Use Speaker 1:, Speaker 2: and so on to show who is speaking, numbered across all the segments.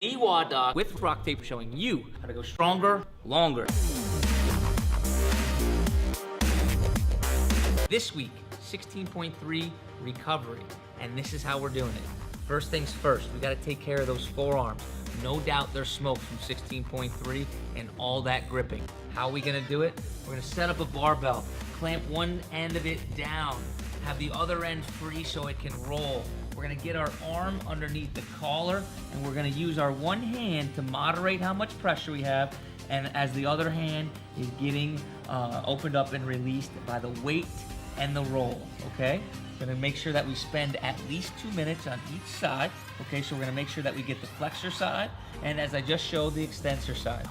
Speaker 1: Doc with Rocktape, showing you how to go stronger, longer. This week, 16.3 recovery, and this is how we're doing it. First things first, we gotta take care of those forearms. No doubt there's smoke from 16.3 and all that gripping. How are we gonna do it? We're gonna set up a barbell, clamp one end of it down, have the other end free so it can roll. We're gonna get our arm underneath the collar, and we're gonna use our one hand to moderate how much pressure we have, and as the other hand is getting opened up and released by the weight and the roll, okay? We're gonna make sure that we spend at least 2 minutes on each side, okay? So we're gonna make sure that we get the flexor side, and as I just showed, the extensor side.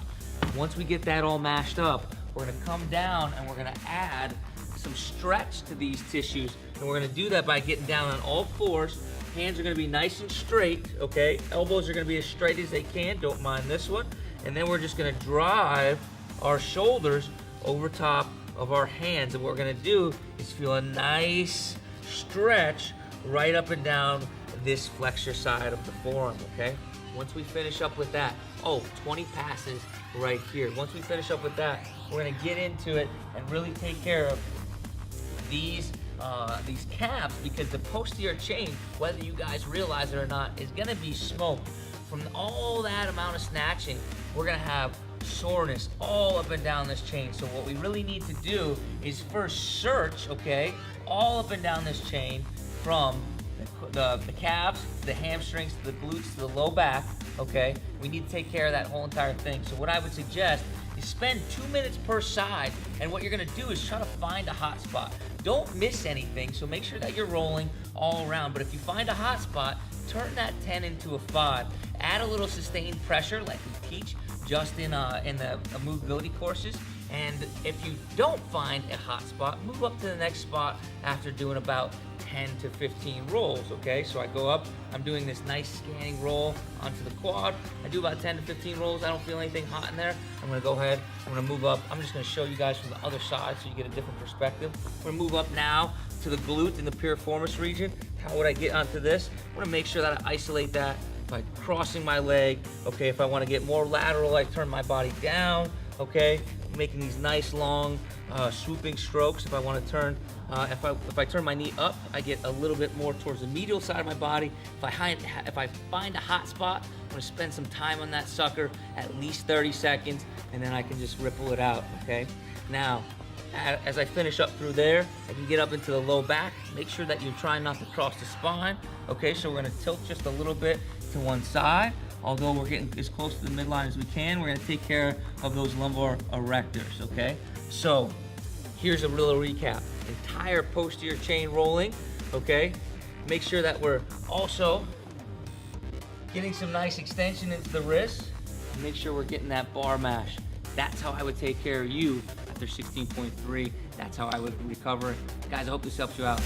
Speaker 1: Once we get that all mashed up, we're gonna come down and we're gonna add some stretch to these tissues, and we're gonna do that by getting down on all fours. Hands are gonna be nice and straight, okay? Elbows are gonna be as straight as they can, don't mind this one. And then we're just gonna drive our shoulders over top of our hands, and what we're gonna do is feel a nice stretch right up and down this flexor side of the forearm, okay? Once we finish up with that, 20 passes right here. Once we finish up with that, we're gonna get into it and really take care of these calves, because the posterior chain, whether you guys realize it or not, is gonna be smoked. From all that amount of snatching, we're gonna have soreness all up and down this chain. So what we really need to do is first search, okay, all up and down this chain from the calves, the hamstrings, to the glutes, to the low back, okay? We need to take care of that whole entire thing. So what I would suggest is spend 2 minutes per side, and what you're gonna do is try to find a hot spot. Don't miss anything, so make sure that you're rolling all around. But if you find a hot spot, turn that 10 into a 5. Add a little sustained pressure like we teach just in the movability courses. And if you don't find a hot spot, move up to the next spot after doing about 10 to 15 rolls, okay? So I go up, I'm doing this nice scanning roll onto the quad. I do about 10 to 15 rolls. I don't feel anything hot in there. I'm gonna go ahead, I'm gonna move up. I'm just gonna show you guys from the other side so you get a different perspective. We're gonna move up now to the glute in the piriformis region. How would I get onto this? I wanna make sure that I isolate that by crossing my leg, okay? If I wanna get more lateral, I turn my body down, okay? Making these nice long swooping strokes. If I want to turn, if I turn my knee up, I get a little bit more towards the medial side of my body. If I find a hot spot, I'm going to spend some time on that sucker, at least 30 seconds, and then I can just ripple it out, okay? Now, as I finish up through there, I can get up into the low back. Make sure that you're trying not to cross the spine, okay? So we're going to tilt just a little bit to one side. Although we're getting as close to the midline as we can, we're gonna take care of those lumbar erectors, okay? So, here's a little recap. Entire posterior chain rolling, okay? Make sure that we're also getting some nice extension into the wrist. Make sure we're getting that bar mash. That's how I would take care of you after 16.3. That's how I would recover. Guys, I hope this helps you out.